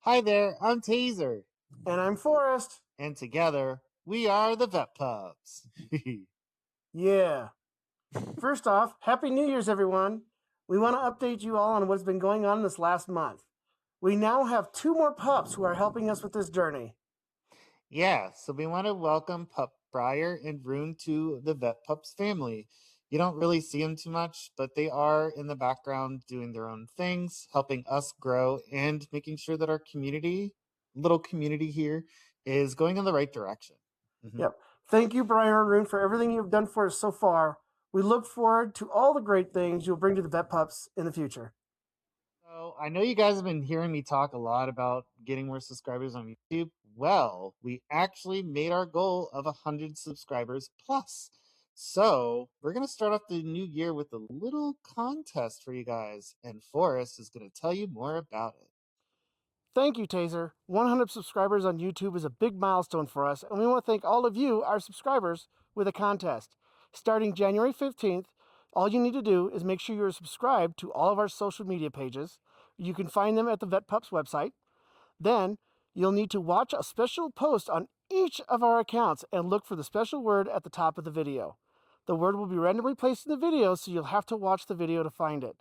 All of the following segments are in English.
Hi there, I'm Taser, And I'm Forrest. and together we are the Vet Pups. Yeah. First off, Happy New Year's, everyone. We want to update you all on what's been going on this last month. We now have 2 more pups who are helping us with this journey. Yeah, so we want to welcome Pup Briar and Rune to the Vet Pups family. You don't really see them too much, but they are in the background doing their own things, helping us grow and making sure that our little community here, is going in the right direction. Mhm. Yep. Thank you, Briar and Rune, for everything you've done for us so far. We look forward to all the great things you'll bring to the Vet Pups in the future. So I know you guys have been hearing me talk a lot about getting more subscribers on YouTube. Well, we actually made our goal of 100 subscribers plus. So we're going to start off the new year with a little contest for you guys, and Forrest is going to tell you more about it. Thank you, Taser. 100 subscribers on YouTube is a big milestone for us, and we want to thank all of you, our subscribers, with a contest. Starting January 15th, all you need to do is make sure you're subscribed to all of our social media pages. You can find them at the Vet Pups website. Then, you'll need to watch a special post on each of our accounts and look for the special word at the top of the video. The word will be randomly placed in the video, so you'll have to watch the video to find it.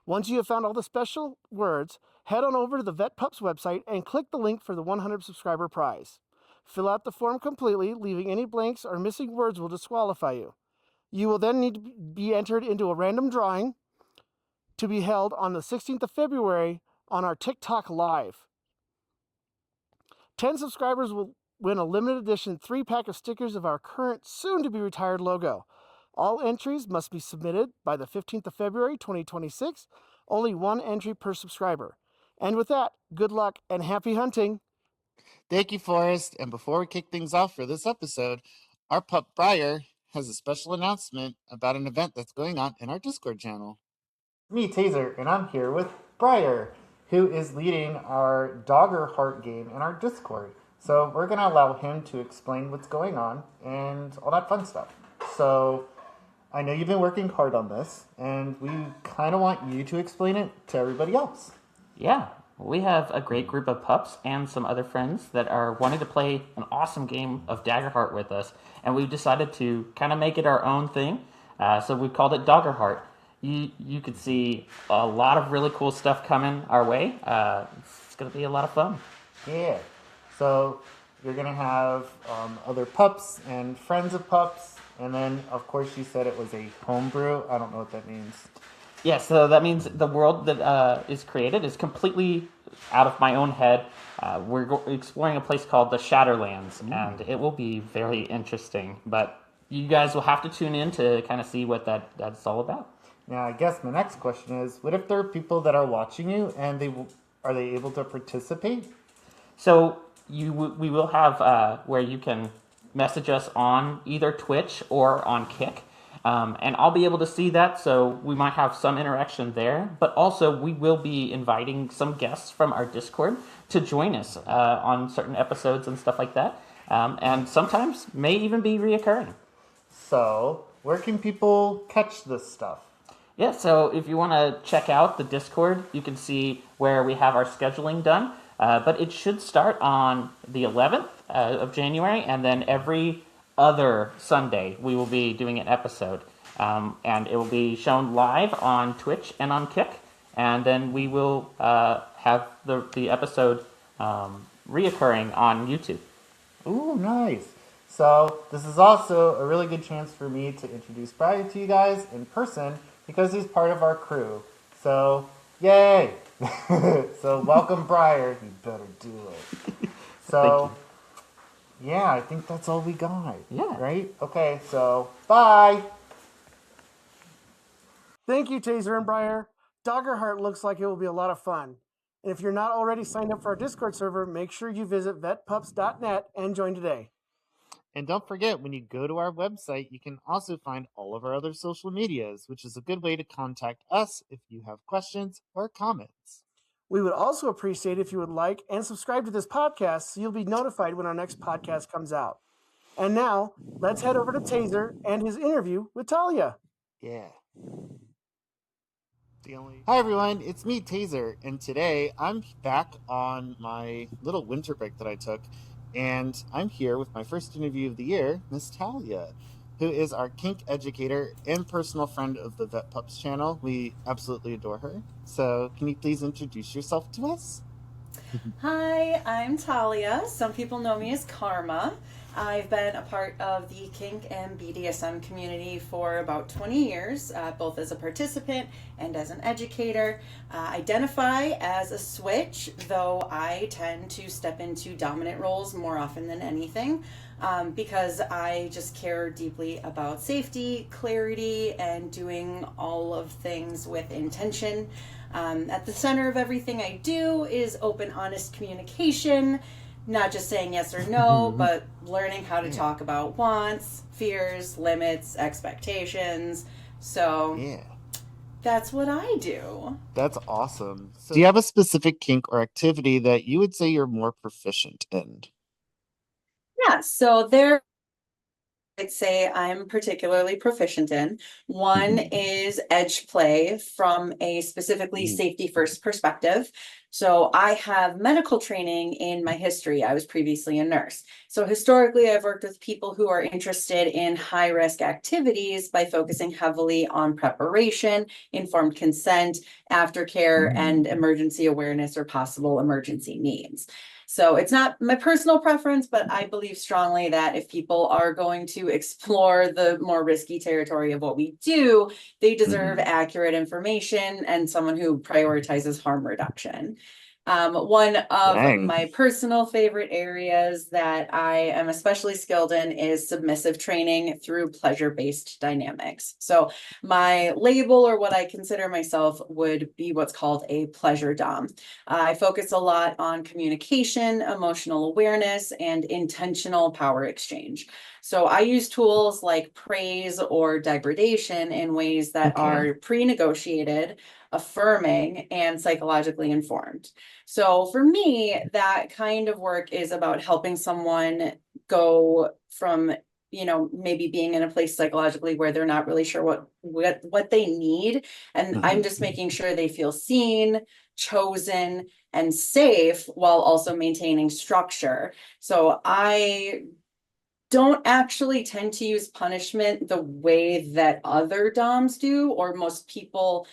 Once you have found all the special words, head on over to the Vet Pups website and click the link for the 100 subscriber prize. Fill out the form completely, leaving any blanks or missing words will disqualify you. You will then need to be entered into a random drawing to be held on the 16th of February on our TikTok Live. 10 subscribers will win a limited edition 3-pack of stickers of our current, soon-to-be retired logo. All entries must be submitted by the 15th of February 2026. Only one entry per subscriber. And with that, good luck and happy hunting. Thank you, Forrest. And before we kick things off for this episode, our pup Briar has a special announcement about an event that's going on in our Discord channel. Me, Taser, and I'm here with Briar, who is leading our Doggerheart game in our Discord. So we're going to allow him to explain what's going on and all that fun stuff. So I know you've been working hard on this, and we kind of want you to explain it to everybody else. Yeah, we have a great group of pups and some other friends that are wanting to play an awesome game of Daggerheart with us, and we've decided to kind of make it our own thing. So we called it Doggerheart. You could see a lot of really cool stuff coming our way. It's going to be a lot of fun. Yeah. So you're going to have other pups and friends of pups, and then, of course, you said it was a homebrew. I don't know what that means. Yeah, so that means the world that is created is completely out of my own head. We're exploring a place called the Shatterlands, and it will be very interesting. But you guys will have to tune in to kind of see what that's all about. Now, I guess my next question is, what if there are people that are watching you and are they able to participate? So we will have where you can message us on either Twitch or on Kik. And I'll be able to see that, so we might have some interaction there. But also, we will be inviting some guests from our Discord to join us on certain episodes and stuff like that. And sometimes may even be reoccurring. So, where can people catch this stuff? Yeah, so if you want to check out the Discord, you can see where we have our scheduling done. But it should start on the 11th of January, and then every other Sunday we will be doing an episode. And it will be shown live on Twitch and on Kik. And then we will have the episode reoccurring on YouTube. Ooh, nice. So, this is also a really good chance for me to introduce Brian to you guys in person because he's part of our crew. So, yay! So, welcome, Briar. You better do it. So, yeah, I think that's all we got. Yeah. Right? Okay, so, bye! Thank you, Taser and Briar. Doggerheart looks like it will be a lot of fun. And if you're not already signed up for our Discord server, make sure you visit vetpups.net and join today. And don't forget, when you go to our website, you can also find all of our other social medias, which is a good way to contact us if you have questions or comments. We would also appreciate if you would like and subscribe to this podcast so you'll be notified when our next podcast comes out. And now, let's head over to Taser and his interview with Talia. Yeah. Hi everyone, it's me, Taser, and today I'm back on my little winter break that I took, and I'm here with my first interview of the year, Miss Talia, who is our kink educator and personal friend of the Vet Pups channel. We absolutely adore her. So, can you please introduce yourself to us? Hi, I'm Talia. Some people know me as Karma. I've been a part of the kink and BDSM community for about 20 years, both as a participant and as an educator. Identify as a switch, though I tend to step into dominant roles more often than anything. Because I just care deeply about safety, clarity, and doing all of things with intention. At the center of everything I do is open, honest communication, not just saying yes or no, but learning how to Yeah, talk about wants, fears, limits, expectations. So yeah, that's what I do. that's awesome. So, do you have a specific kink or activity that you would say you're more proficient in? Yeah, so there I'd say I'm particularly proficient in. One is edge play from a specifically Ooh, safety first perspective. So I have medical training in my history. I was previously a nurse. So historically, I've worked with people who are interested in high risk activities by focusing heavily on preparation, informed consent, aftercare, and emergency awareness or possible emergency needs. So it's not my personal preference, but I believe strongly that if people are going to explore the more risky territory of what we do, they deserve mhm. accurate information and someone who prioritizes harm reduction. One of Dang. my personal favorite areas that I am especially skilled in is submissive training through pleasure-based dynamics. So my label, or what I consider myself, would be what's called a pleasure dom. I focus a lot on communication, emotional awareness, and intentional power exchange. So I use tools like praise or degradation in ways that Okay. are pre-negotiated, affirming, and psychologically informed. So for me, that kind of work is about helping someone go from maybe being in a place psychologically where they're not really sure what they need, and I'm Mhm. just making sure they feel seen, chosen, and safe while also maintaining structure. So I don't actually tend to use punishment the way that other DOMs do, or most people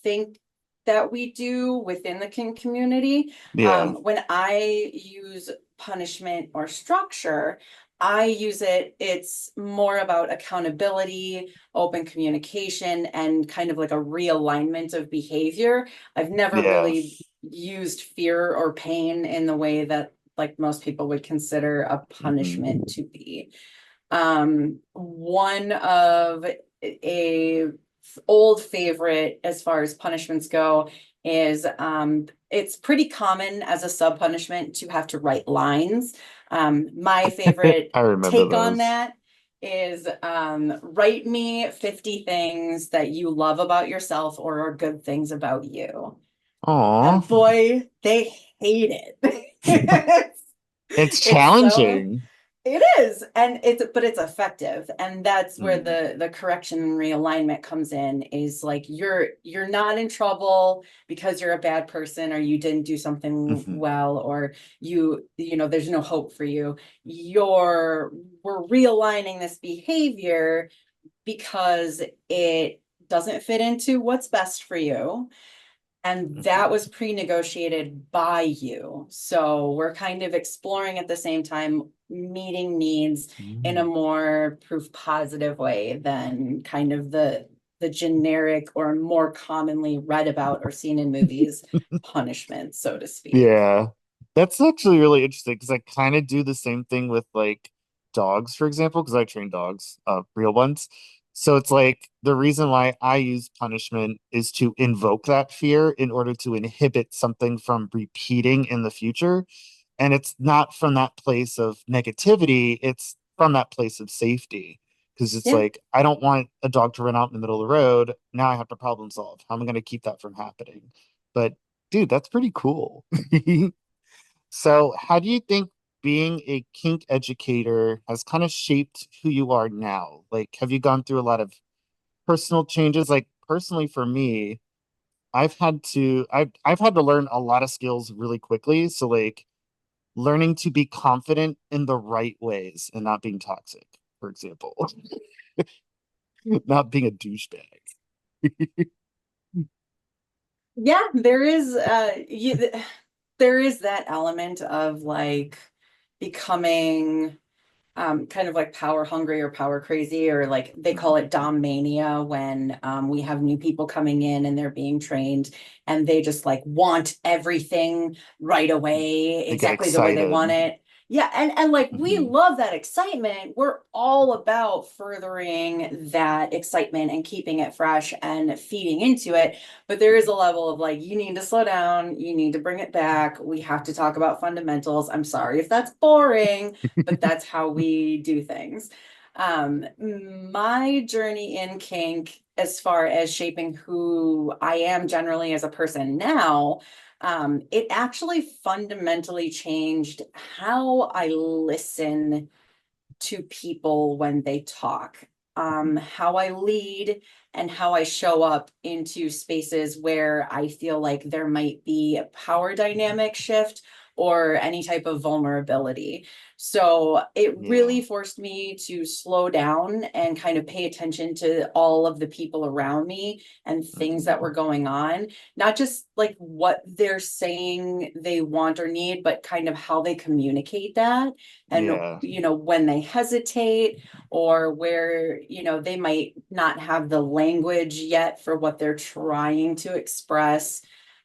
think that we do within the kink community. Yeah. When I use punishment or structure, I use it's more about accountability, open communication, and kind of like a realignment of behavior. I've never Yeah. really used fear or pain in the way that like most people would consider a punishment Mhm. to be. One of a old favorite as far as punishments go is it's pretty common as a sub punishment to have to write lines. My favorite I remember take on those. that is write me 50 things that you love about yourself or are good things about you. Aw. And boy, they hate it. It's It's so challenging. it is, and it's effective, and that's where Mm. the correction and realignment comes in. Is like you're not in trouble because you're a bad person or you didn't do something Mhm. well, or there's no hope for you. You're We're realigning this behavior because it doesn't fit into what's best for you, and that Mhm. was pre-negotiated by you. So we're kind of exploring at the same time meeting needs in a Mm. more proof positive way than kind of the generic or more commonly read about or seen in movies punishment, so to speak. Yeah. That's actually really interesting because I kind of do the same thing with like dogs, for example, because I train dogs, real ones. So it's like the reason why I use punishment is to invoke that fear in order to inhibit something from repeating in the future. And it's not from that place of negativity, it's from that place of safety. Because it's Yeah. like, I don't want a dog to run out in the middle of the road. Now I have to problem solve. How am I going to keep that from happening? But dude, that's pretty cool. So, how do you think being a kink educator has kind of shaped who you are now? Like, have you gone through a lot of personal changes? Like, personally, for me, I've had to learn a lot of skills really quickly. So like learning to be confident in the right ways and not being toxic, for example, not being a douchebag. Yeah, there is that element of like becoming kind of like power hungry or power crazy, or like they call it dom mania when we have new people coming in and they're being trained and they just like want everything right away, They get exactly the way they excited. want it. Yeah, and like we Mhm. love that excitement. We're all about furthering that excitement and keeping it fresh and feeding into it. But there is a level of like, you need to slow down, you need to bring it back. We have to talk about fundamentals. I'm sorry if that's boring, but that's how we do things. My journey in kink, as far as shaping who I am generally as a person now, it actually fundamentally changed how I listen to people when they talk, how I lead and how I show up into spaces where I feel like there might be a power dynamic shift or any type of vulnerability. So it Yeah. really forced me to slow down and kind of pay attention to all of the people around me and things that Mhm. were going on, not just like what they're saying they want or need, but kind of how they communicate that. And Yeah. when they hesitate or where they might not have the language yet for what they're trying to express.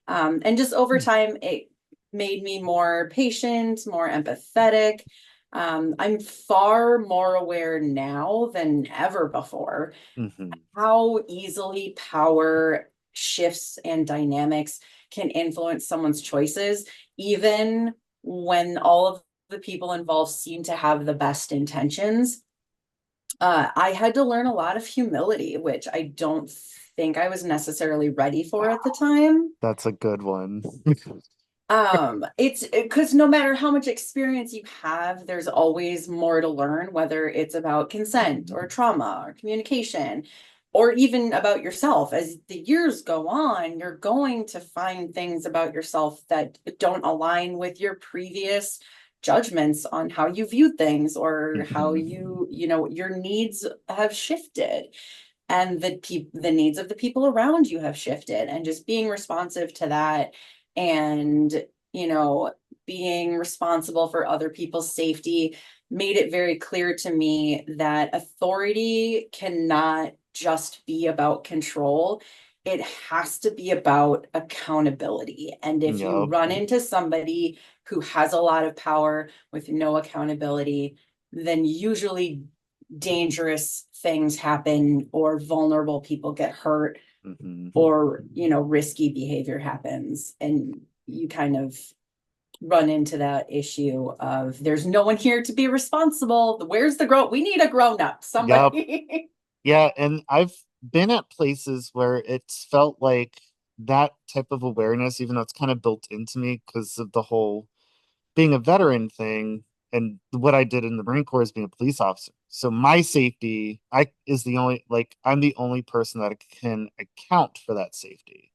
And just over time it made me more patient, more empathetic. I'm far more aware now than ever before Mhm. how easily power shifts and dynamics can influence someone's choices, even when all of the people involved seem to have the best intentions. I had to learn a lot of humility, which I don't think I was necessarily ready for at the time. That's a good one. It's because no matter how much experience you have, there's always more to learn, whether it's about consent or trauma or communication, or even about yourself. As the years go on, you're going to find things about yourself that don't align with your previous judgments on how you viewed things, or how Mhm. your needs have shifted, and the needs of the people around you have shifted, and just being responsive to that, and you know being responsible for other people's safety made it very clear to me that authority cannot just be about control. It has to be about accountability, and if you Yup. run into somebody who has a lot of power with no accountability, then usually dangerous things happen, or vulnerable people get hurt, Mhm. or risky behavior happens, and you kind of run into that issue of there's no one here to be responsible. Where's the grown? We need a grown up, Yup. somebody. Yeah, and I've been at places where it's felt like that type of awareness, even though it's kind of built into me because of the whole being a veteran thing and what I did in the Marine Corps as being a police officer. So my safety, I is the only like I'm the only person that can account for that safety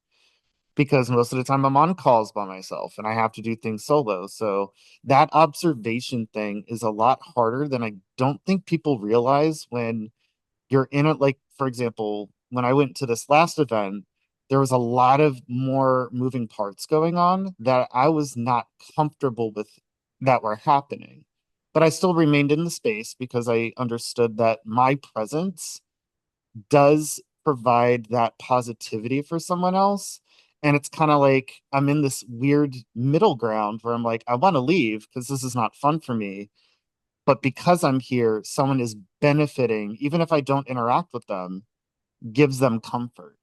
because most of the time I'm on calls by myself and I have to do things solo. So that observation thing is a lot harder than I don't think people realize when you're in it. Like, for example, when I went to this last event, there was a lot of more moving parts going on that I was not comfortable with that were happening. But I still remained in the space because I understood that my presence does provide that positivity for someone else. And it's kind of like I'm in this weird middle ground where I'm like, I want to leave because this is not fun for me. But because I'm here, someone is benefiting, even if I don't interact with them, gives them comfort.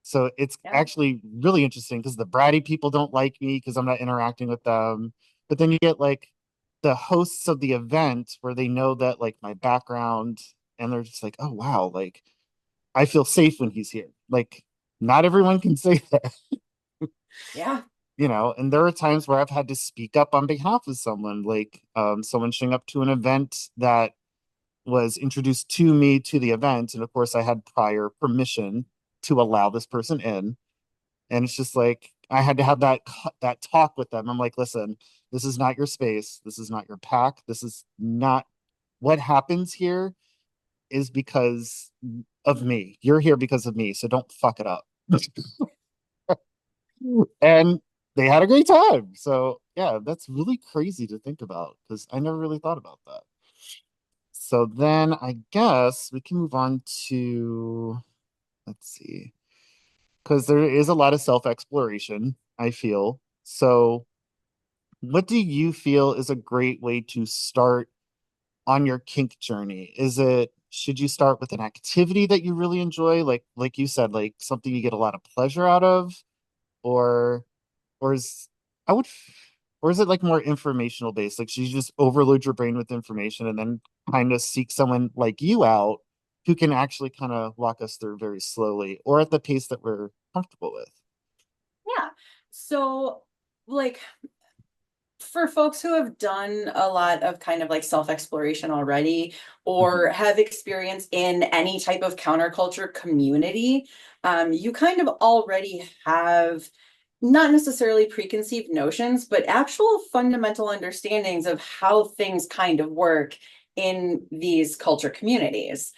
So it's Yeah. actually really interesting because the bratty people don't like me because I'm not interacting with them. But then you get like the hosts of the event where they know that like my background and they're just like, oh wow, like I feel safe when he's here. Like not everyone can say that, Yeah. and there are times where I've had to speak up on behalf of someone, like someone showing up to an event that was introduced to me to the event. And of course, I had prior permission to allow this person in. And it's just like I had to have that talk with them. I'm like, listen, this is not your space. This is not your pack. This is not what happens here is because of me. You're here because of me, so don't fuck it up. And they had a great time. So yeah, that's really crazy to think about because I never really thought about that. So then I guess we can move on to, let's see, because there is a lot of self-exploration, I feel. So what do you feel is a great way to start on your kink journey? Is it, should you start with an activity that you really enjoy, like you said, like something you get a lot of pleasure out of, or or is I would or is it like more informational based? Like, should you just overload your brain with information and then kind of seek someone like you out who can actually kind of walk us through very slowly or at the pace that we're comfortable with? Yeah. So, like, for folks who have done a lot of kind of like self-exploration already or Mhm. have experience in any type of counterculture community, you kind of already have not necessarily preconceived notions, but actual fundamental understandings of how things kind of work in these culture communities.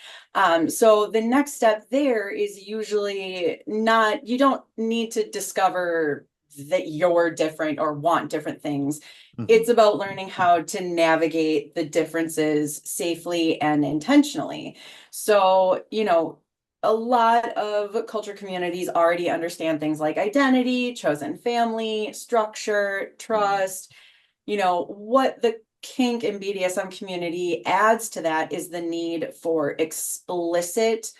So the next step there is usually not, you don't need to discover that you're different or want different things. It's Mhm. about learning how to navigate the differences safely and intentionally. So, a lot of culture communities already understand things like identity, chosen family, structure, trust. What the kink and BDSM community adds to that is the need for explicit,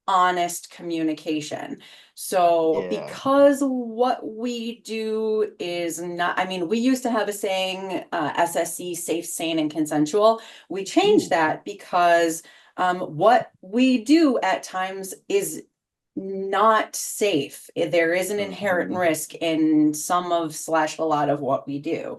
honest communication. So, Yeah. because what we do is not, I mean, we used to have a saying, SSC, safe, sane, and consensual. We changed Ooh. that because what we do at times is not safe. There is an inherent Mhm. risk in some of slash a lot of what we do.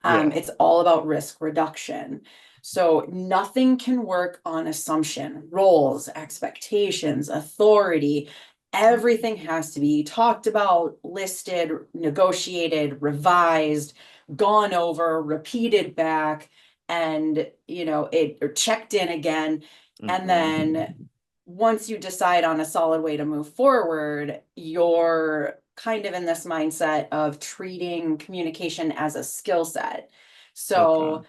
Yeah. It's all about risk reduction. So nothing can work on assumption, roles, expectations, authority. Everything has to be talked about, listed, negotiated, revised, gone over, repeated back, and it or checked in again. And Mhm. then once you decide on a solid way to move forward, you're kind of in this mindset of treating communication as a skill set. Okay. So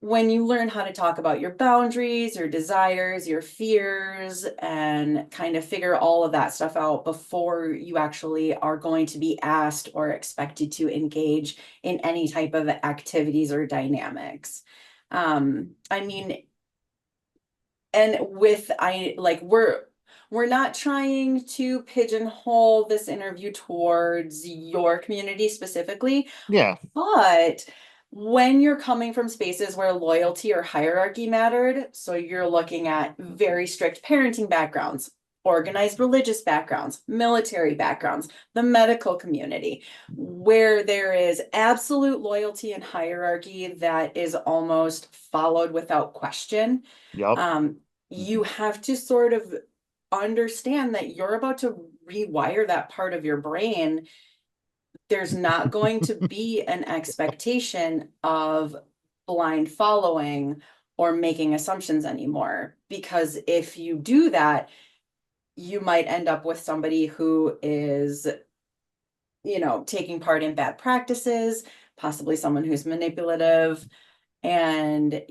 when you learn how to talk about your boundaries, your desires, your fears, and kind of figure all of that stuff out before you actually are going to be asked or expected to engage in any type of activities or dynamics. I mean, and with I like we're not trying to pigeonhole this interview towards your community specifically, Yeah. but when you're coming from spaces where loyalty or hierarchy mattered, so you're looking at very strict parenting backgrounds, organized religious backgrounds, military backgrounds, the medical community, where there is absolute loyalty and hierarchy that is almost followed without question, Yep. um, you Mhm. have to sort of understand that you're about to rewire that part of your brain. There's not going to be an expectation of blind following or making assumptions anymore. Because if you do that, you might end up with somebody who is, taking part in bad practices, possibly someone who's manipulative, and,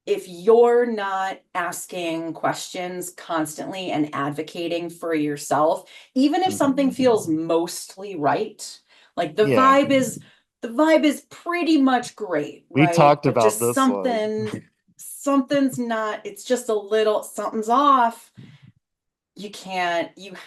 if you're not asking questions constantly and advocating for yourself, even if something Mhm. feels mostly right, like Yeah. the vibe is pretty much great, We right? talked But about just this one. something's not, it's just a little something's off. You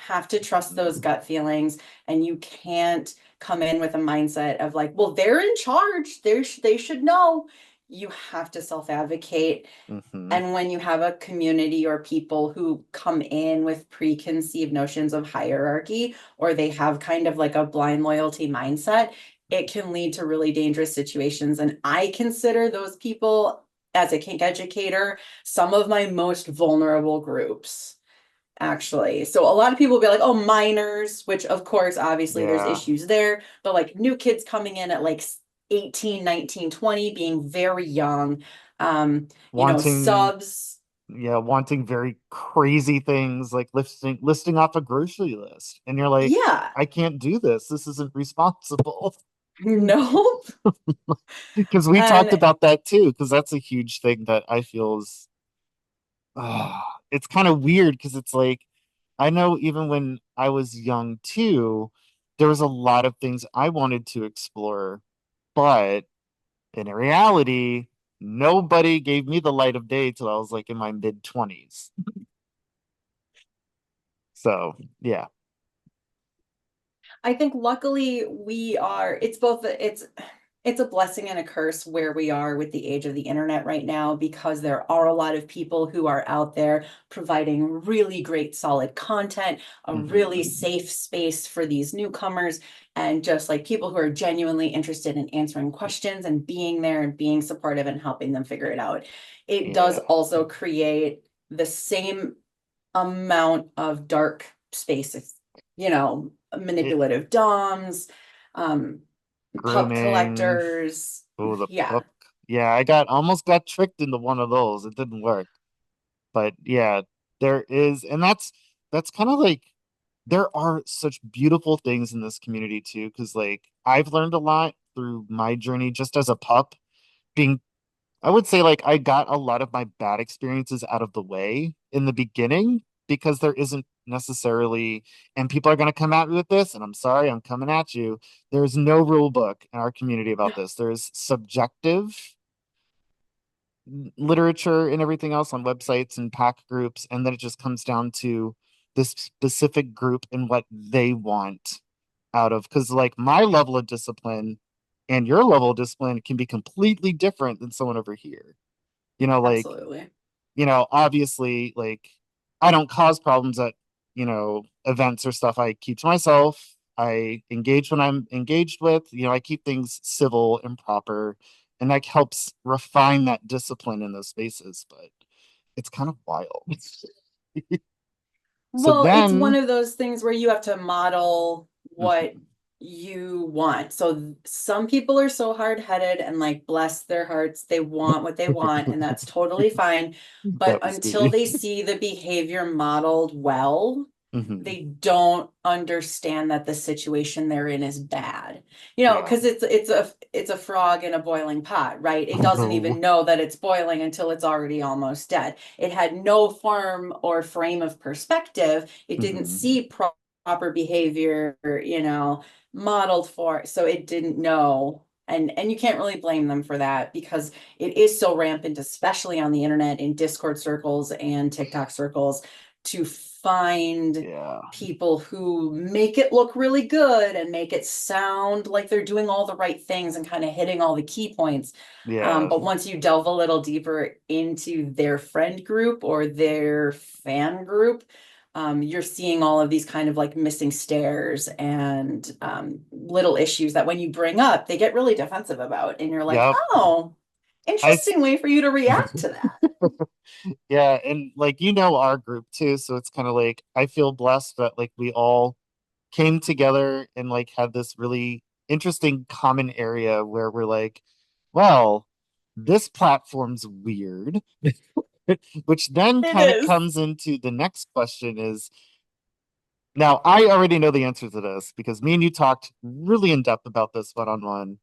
have to trust those gut feelings, and you can't come in with a mindset of like, well, they're in charge, they should know. You have to self-advocate. Mhm. And when you have a community or people who come in with preconceived notions of hierarchy, or they have kind of like a blind loyalty mindset, it can lead to really dangerous situations. And I consider those people, as a kink educator, some of my most vulnerable groups. actually. So a lot of people will be like, oh, minors, which of course, obviously there's Yeah. issues there, but like new kids coming in at like 18, 19, 20, being very young, Wanting, subs. yeah, wanting very crazy things like listing off a grocery list. And you're like, Yeah, I can't do this. This isn't responsible. nope. Because we talked And about that too, because that's a huge thing that I feel is it's kind of weird because it's like I know even when I was young too, there was a lot of things I wanted to explore, but in reality, nobody gave me the light of day till I was like in my mid 20s. So yeah. I think luckily we are, it's a blessing and a curse where we are with the age of the internet right now, because there are a lot of people who are out there providing really great solid content, a really Mhm. safe space for these newcomers, and just like people who are genuinely interested in answering questions and being there and being supportive and helping them figure it out. It does Yeah. also create the same amount of dark spaces, It manipulative DOMs, um, pup grooming. collectors. Oh, the Yeah. pup. Yeah, I got almost got tricked into one of those. It didn't work. But yeah, there is, and that's kind of like there are such beautiful things in this community too, because like I've learned a lot through my journey just as a pup. Being, I would say like I got a lot of my bad experiences out of the way in the beginning because there isn't necessarily, and people are going to come at me with this, and I'm sorry, I'm coming at you. There's no rule book in our community about this. There's subjective literature and everything else on websites and pack groups, and then it just comes down to this specific group and what they want out of, because like my level of discipline and your level of discipline can be completely different than someone over here. Like, Absolutely. obviously, like I don't cause problems at, events or stuff. I keep to myself. I engage when I'm engaged with, I keep things civil and proper, and that helps refine that discipline in those spaces. But it's kind of wild. So Well, it's one then, of those things where you have to model what mhm, you want. So some people are so hard-headed and like bless their hearts, they want what they want, and that's totally fine. But that was until me. they see the behavior modeled well, Mhm. they don't understand that the situation they're in is bad. Yeah. Because it's a frog in a boiling pot, right? It doesn't No. even know that it's boiling until it's already almost dead. It had no form or frame of perspective. It didn't Mhm. see proper behavior, modeled for, so it didn't know. And you can't really blame them for that, because it is so rampant, especially on the internet, in Discord circles and TikTok circles, to find Yeah. people who make it look really good and make it sound like they're doing all the right things and kind of hitting all the key points. Yeah. But once you delve a little deeper into their friend group or their fan group, you're seeing all of these kind of like missing stairs and little issues that when you bring up, they get really defensive about. And you're like, Yep. oh, I interesting way for you to react to that. Yeah, and like our group too, so it's kind of like I feel blessed that like we all came together and like had this really interesting common area where we're like, well, this platform's weird, which then It kind of is. comes into the next question is, now I already know the answer to this because me and you talked really in depth about this one on one.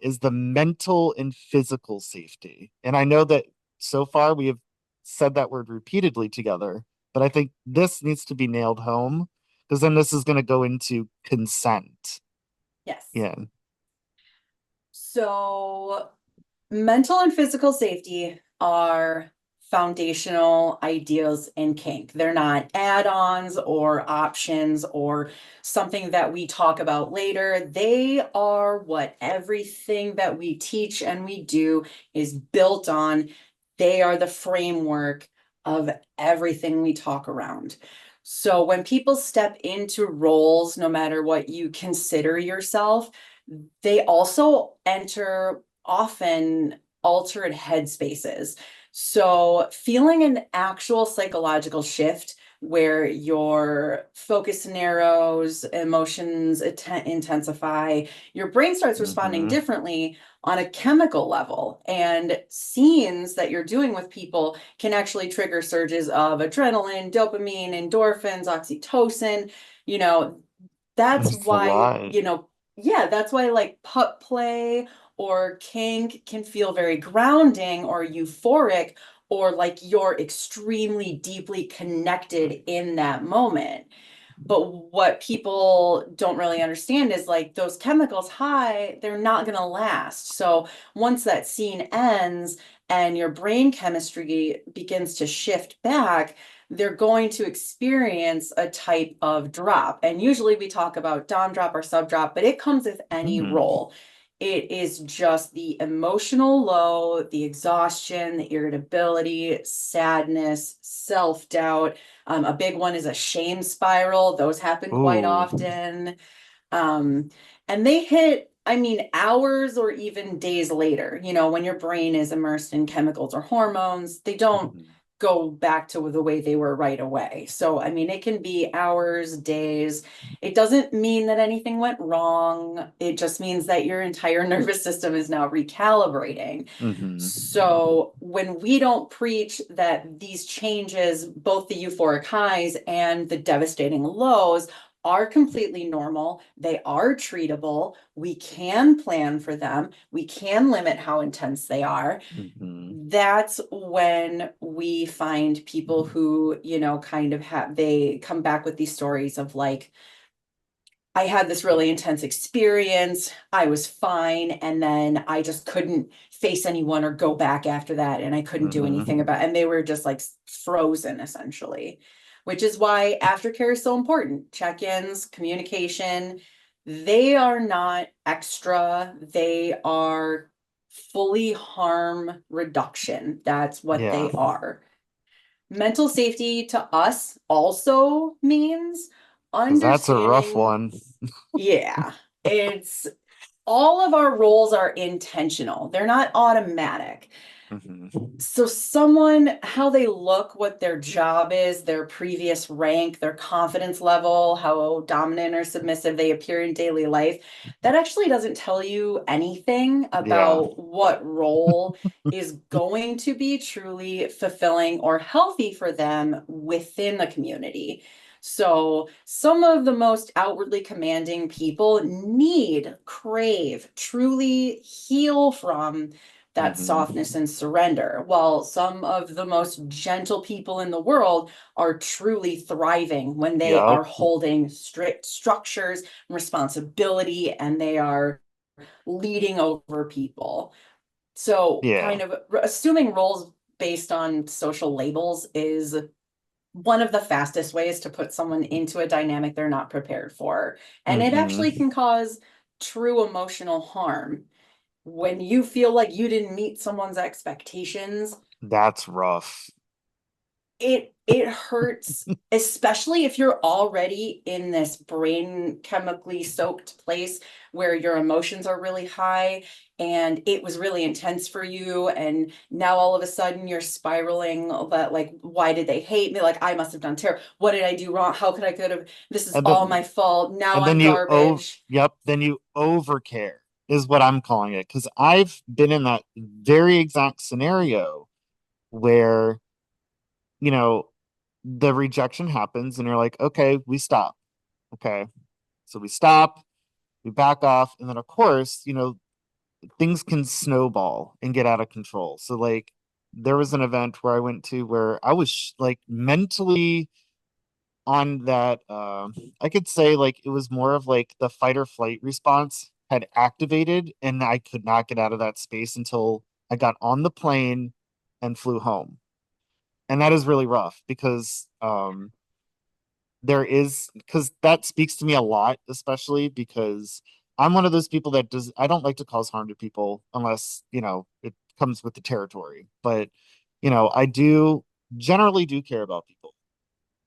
Is the mental and physical safety. And I know that so far we have said that word repeatedly together, but I think this needs to be nailed home because then this is going to go into consent. Yes. Yeah. So mental and physical safety are foundational ideas in kink. They're not add-ons or options or something that we talk about later. They are what everything that we teach and we do is built on. They are the framework of everything we talk around. So when people step into roles, no matter what you consider yourself, they also enter often altered headspaces. So feeling an actual psychological shift where your focus narrows, emotions intensify, your brain starts responding differently on a chemical level. And scenes that you're doing with people can actually trigger surges of adrenaline, dopamine, endorphins, oxytocin. You know, that's That's a why, lot. yeah, that's why like pup play or kink can feel very grounding or euphoric, or like you're extremely deeply connected in that moment. But what people don't really understand is like those chemicals high, they're not going to last. So once that scene ends and your brain chemistry begins to shift back, they're going to experience a type of drop. And usually we talk about dom drop or sub drop, but it comes with any role. It is just the emotional low, the exhaustion, the irritability, sadness, self doubt. A big one is a shame spiral. Those happen quite Ooh. often. Um, and they hit, I mean, hours or even days later. When your brain is immersed in chemicals or hormones, they don't go back to the way they were right away. So, I mean, it can be hours, days. It doesn't mean that anything went wrong. It just means that your entire nervous system is now recalibrating. So when we don't preach that these changes, both the euphoric highs and the devastating lows, are completely normal, they are treatable, we can plan for them, we can limit how intense they are, that's when we find people who, kind of they come back with these stories of like, I had this really intense experience. I was fine. And then I just couldn't face anyone or go back after that. And I couldn't do anything about it. And they were just like frozen essentially, which is why aftercare is so important. Check-ins, communication, they are not extra. They are fully harm reduction. That's what Yeah, they are. Mental safety to us also means because that's a rough understanding. one. Yeah, it's all of our roles are intentional. They're not automatic. So someone, how they look, what their job is, their previous rank, their confidence level, how dominant or submissive they appear in daily life, that actually doesn't tell you anything Yeah. about what role is going to be truly fulfilling or healthy for them within the community. So some of the most outwardly commanding people need, crave, truly heal from that softness and surrender, while some of the most gentle people in the world are truly thriving when they Yep. are holding strict structures and responsibility and they are leading over people. So, Yeah. kind of assuming roles based on social labels is one of the fastest ways to put someone into a dynamic they're not prepared for. And it actually can cause true emotional harm when you feel like you didn't meet someone's expectations. That's rough. It hurts, especially if you're already in this brain chemically soaked place where your emotions are really high and it was really intense for you, and now all of a sudden you're spiraling that like, why did they hate me, like I must have done terrible, what did I do wrong, how could have, this is And all then my fault, now and I'm then you garbage. then you overcare is what I'm calling it. Because I've been in that very exact scenario where, you know, the rejection happens and you're like, okay, we stop. Okay. So we stop, we back off, and then of course, things can snowball and get out of control. So like there was an event where I went to where I was like mentally on that I could say like it was more of like the fight or flight response had activated and I could not get out of that space until I got on the plane and flew home. And that is really rough because there is because that speaks to me a lot, especially because I'm one of those people that does I don't like to cause harm to people unless, it comes with the territory. But, I do generally do care about people.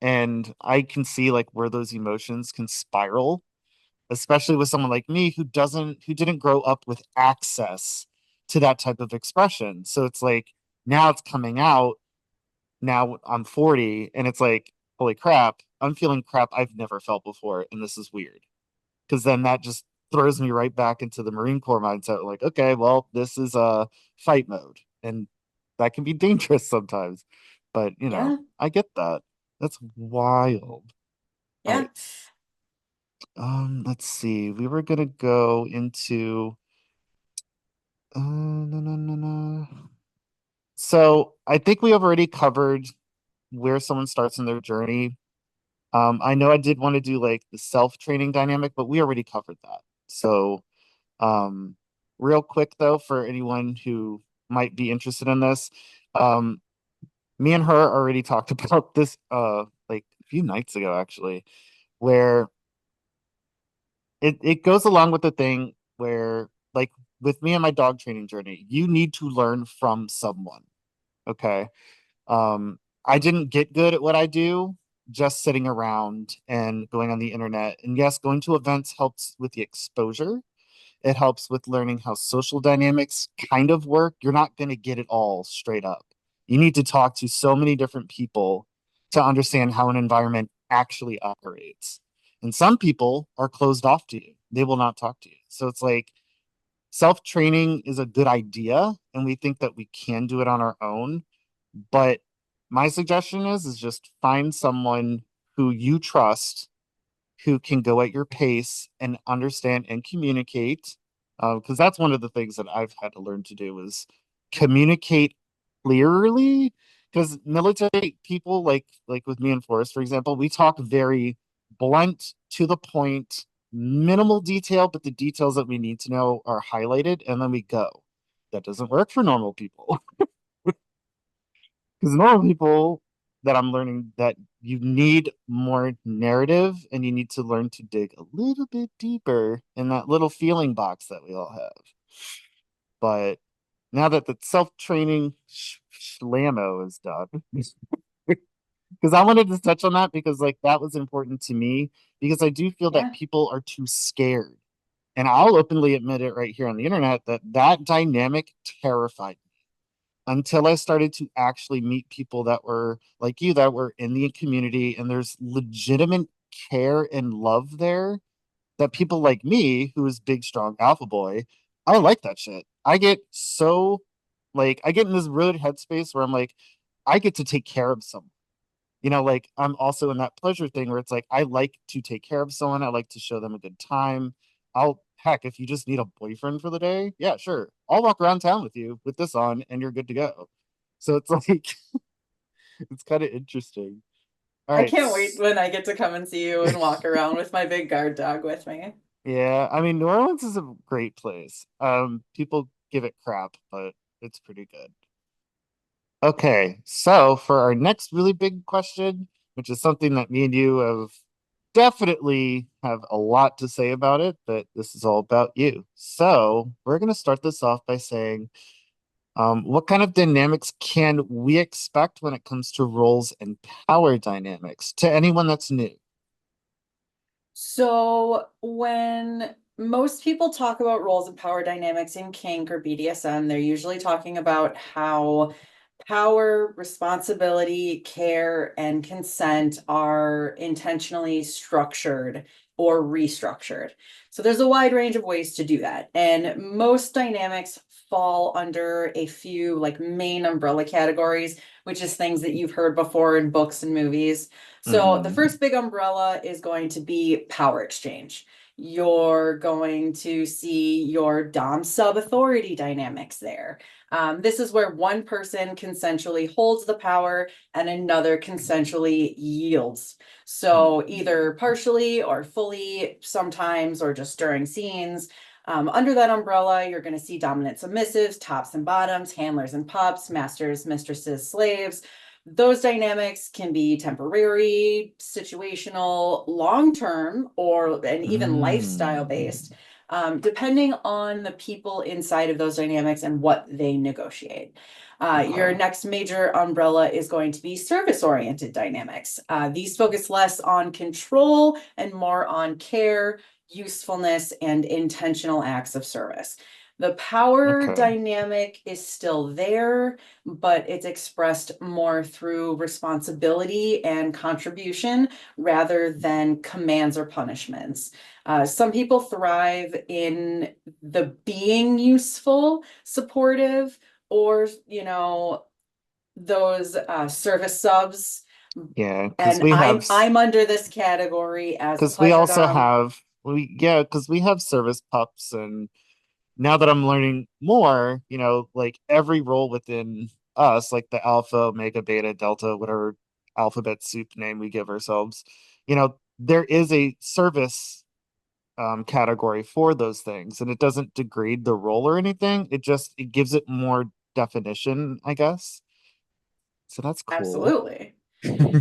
And I can see like where those emotions can spiral, especially with someone like me who didn't grow up with access to that type of expression. So it's like now it's coming out. Now I'm 40 and it's like holy crap, I'm feeling crap I've never felt before, and this is weird. Because then that just throws me right back into the Marine Corps mindset. Like, okay, well, this is a fight mode, and that can be dangerous sometimes. But Yeah. I get that. That's wild. All Yeah. right. Let's see. We were gonna go into no, no, no, no. So I think we have already covered where someone starts in their journey. I know I did want to do like the self-training dynamic, but we already covered that. So Um, real quick though, for anyone who might be interested in this, um, me and her already talked about this like a few nights ago actually, where it goes along with the thing where like with me and my dog training journey, you need to learn from someone. Okay. I didn't get good at what I do just sitting around and going on the internet. And yes, going to events helps with the exposure. It helps with learning how social dynamics kind of work. You're not going to get it all straight up. You need to talk to so many different people to understand how an environment actually operates. And some people are closed off to you, they will not talk to you. So it's like self training is a good idea, and we think that we can do it on our own. But my suggestion is just find someone who you trust who can go at your pace and understand and communicate. Because that's one of the things that I've had to learn to do is communicate clearly. Because military people, like with me and Forrest, for example, we talk very blunt, to the point, minimal detail, but the details that we need to know are highlighted, and then we go. That doesn't work for normal people. Because normal people that I'm learning that you need more narrative and you need to learn to dig a little bit deeper in that little feeling box that we all have. But now that the self-training slammo is done, because I wanted to touch on that because like that was important to me because I do feel that Yeah. people are too scared. And I'll openly admit it right here on the internet that that dynamic terrified until I started to actually meet people that were like you, that were in the community, and there's legitimate care and love there that people like me, who is big, strong alpha boy, I like that shit. I get so like I get in this weird headspace where I'm like, I get to take care of someone. Like I'm also in that pleasure thing where it's like I like to take care of someone. I like to show them a good time. I'll heck, if you just need a boyfriend for the day, yeah, sure. I'll walk around town with you with this on and you're good to go. So it's like it's kind of interesting. All I right. can't wait when I get to come and see you and walk around with my big guard dog with me. Yeah, I mean New Orleans is a great place. People give it crap, but it's pretty good. Okay, so for our next really big question, which is something that me and you have definitely have a lot to say about it, but this is all about you. So we're going to start this off by saying, what kind of dynamics can we expect when it comes to roles and power dynamics to anyone that's new? So, when most people talk about roles and power dynamics in kink or BDSM, they're usually talking about how power, responsibility, care, and consent are intentionally structured or restructured. So, there's a wide range of ways to do that. And most dynamics fall under a few like main umbrella categories, which is things that you've heard before in books and movies. So the Mhm. first big umbrella is going to be power exchange. You're going to see your Dom sub authority dynamics there. This is where one person consensually holds the power and another consensually yields. So either partially or fully, sometimes, or just during scenes. Under that umbrella, you're going to see dominant submissives, tops and bottoms, handlers and pups, masters, mistresses, slaves. Those dynamics can be temporary, situational, long term, and even lifestyle Mm. based, depending on the people inside of those dynamics and what they negotiate. Your Okay. next major umbrella is going to be service oriented dynamics. These focus less on control and more on care, usefulness, and intentional acts of service. The power Okay. dynamic is still there, but it's expressed more through responsibility and contribution rather than commands or punishments. Some people thrive in the being useful, supportive, or, those service subs. Yeah, because And we have I'm under this category as a because we pleasure also dom. have we yeah because we have service pups, and now that I'm learning more, like every role within us, like the alpha, omega, beta, delta, whatever alphabet soup name we give ourselves, there is a service category for those things, and it doesn't degrade the role or anything. It gives it more definition, I guess. So that's cool. Absolutely.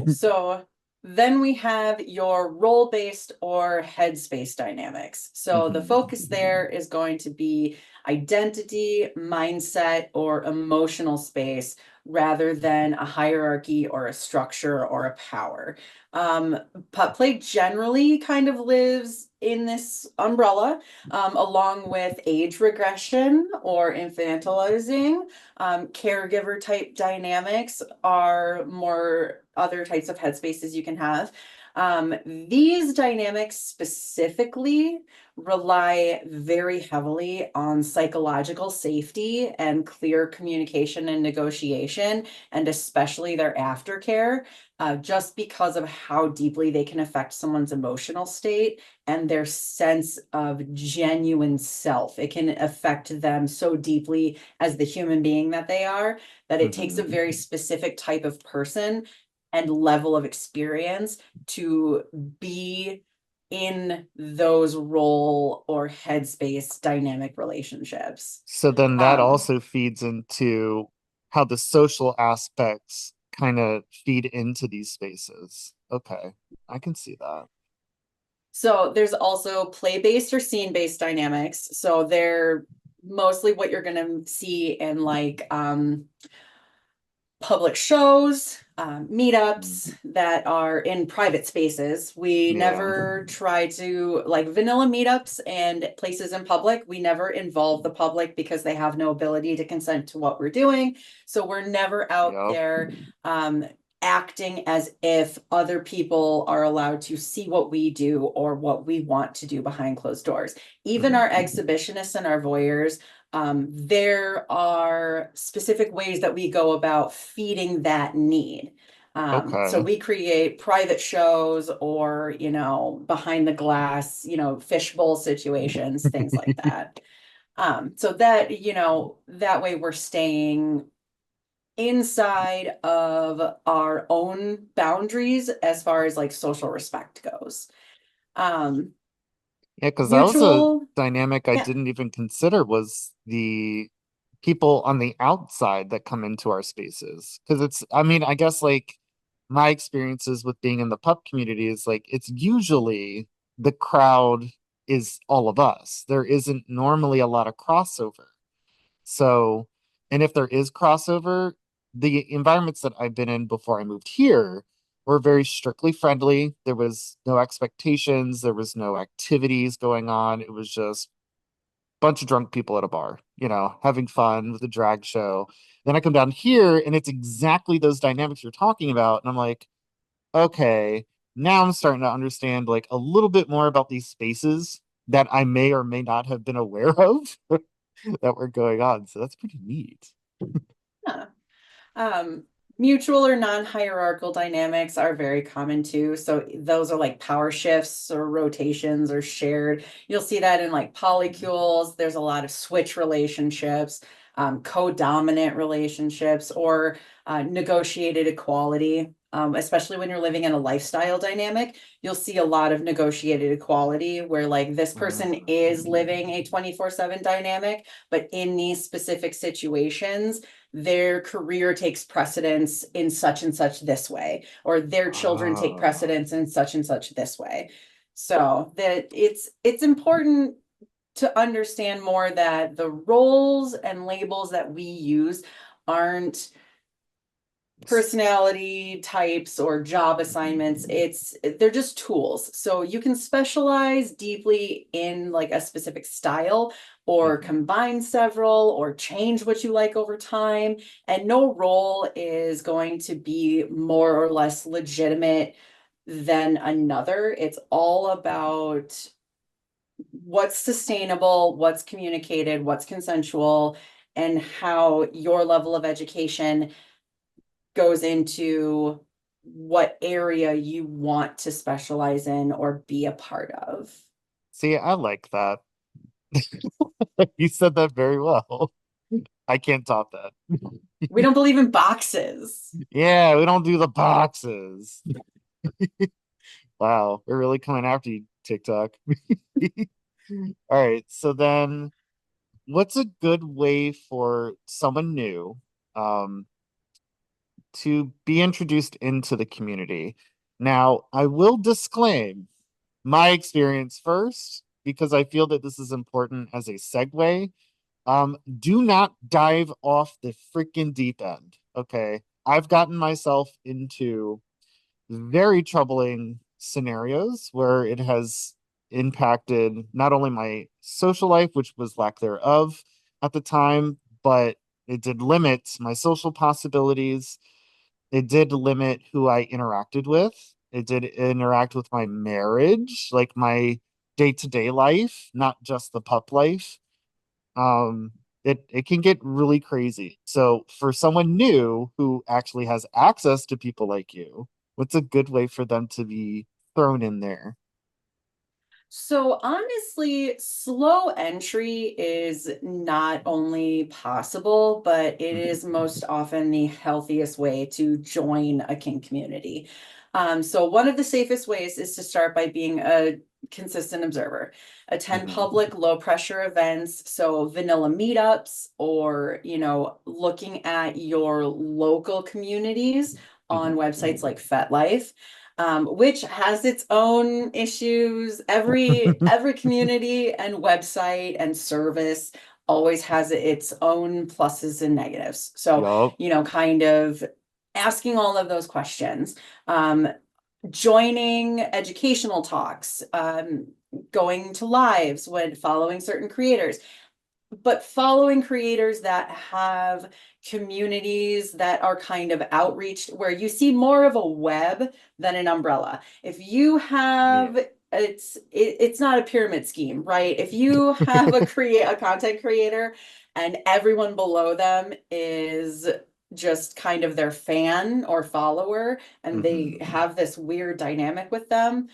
So then we have your role-based or headspace dynamics. So the Mhm. focus there is going to be identity, mindset, or emotional space rather than a hierarchy or a structure or a power. Pup play generally kind of lives in this umbrella, along with age regression or infantilizing. Caregiver type dynamics are more other types of headspaces you can have. These dynamics specifically rely very heavily on psychological safety and clear communication and negotiation, and especially their aftercare, just because of how deeply they can affect someone's emotional state and their sense of genuine self. It can affect them so deeply as the human being that they are that it takes a Mhm. very specific type of person and level of experience to be in those role or headspace dynamic relationships. So then that Um, also feeds into how the social aspects kind of feed into these spaces. Okay, I can see that. so there's also play-based or scene-based dynamics. So they're mostly what you're going to see in like public shows, meetups that are in private spaces. We Yeah. never try to, like vanilla meetups and places in public, we never involve the public because they have no ability to consent to what we're doing. So we're never out Yep. there acting as if other people are allowed to see what we do or what we want to do behind closed doors. Even Mhm. our exhibitionists and our voyeurs, there are specific ways that we go about feeding that need. So Okay. we create private shows or, behind the glass, fishbowl situations, things like that. So that, that way we're staying inside of our own boundaries as far as like social respect goes. Um, Yeah, because that was a Mutual, dynamic I yeah. didn't even consider was the people on the outside that come into our spaces. Because I mean, I guess like my experiences with being in the pup community is like it's usually the crowd is all of us. There isn't normally a lot of crossover. So, and if there is crossover, the environments that I've been in before I moved here were very strictly friendly. There was no expectations, there was no activities going on. It was just a bunch of drunk people at a bar, having fun with a drag show. Then I come down here and it's exactly those dynamics you're talking about. And I'm like, okay, now I'm starting to understand like a little bit more about these spaces that I may or may not have been aware of that were going on. So that's pretty neat. Yeah. Um, Mutual or non-hierarchical dynamics are very common too. So those are like power shifts or rotations or shared. You'll see that in like polycules. There's a lot of switch relationships, co-dominant relationships, or negotiated equality. Especially when you're living in a lifestyle dynamic, you'll see a lot of negotiated equality where like this person is living a 24/7 dynamic, but in these specific situations, their career takes precedence in such and such this way, or their children take Ah, precedence in such and such this way. So that it's important to understand more that the roles and labels that we use aren't personality types or job assignments. They're just tools. So you can specialize deeply in like a specific style or Mhm. combine several or change what you like over time. And no role is going to be more or less legitimate than another. It's all about what's sustainable, what's communicated, what's consensual, and how your level of education goes into what area you want to specialize in or be a part of. See, I like that. You said that very well. I can't top that. We don't believe in boxes. Yeah, we don't do the boxes. Wow, we're really coming after you, TikTok. All right, so then what's a good way for someone new um, to be introduced into the community? Now, I will disclaim my experience first because I feel that this is important as a segue. Do not dive off the freaking deep end. Okay. I've gotten myself into very troubling scenarios where it has impacted not only my social life, which was lack thereof at the time, but it did limit my social possibilities. It did limit who I interacted with. It did interact with my marriage, like my day-to-day life, not just the pup life. It can get really crazy. So for someone new who actually has access to people like you, what's a good way for them to be thrown in there? So honestly, slow entry is not only possible, but it is Mhm, most often the healthiest way to join a kink community. So one of the safest ways is to start by being a consistent observer. Attend mhm, public low pressure events, so vanilla meetups, or looking at your local communities on mhm. websites like FetLife, which has its own issues. Every community and website and service always has its own pluses and negatives. So, Yup. kind of asking all of those questions, joining educational talks, going to lives when following certain creators, but following creators that have communities that are kind of outreach where you see more of a web than an umbrella. If you Yeah. have it's not a pyramid scheme, right? If you have a content creator and everyone below them is just kind of their fan or follower and they Mhm, have this weird dynamic with them,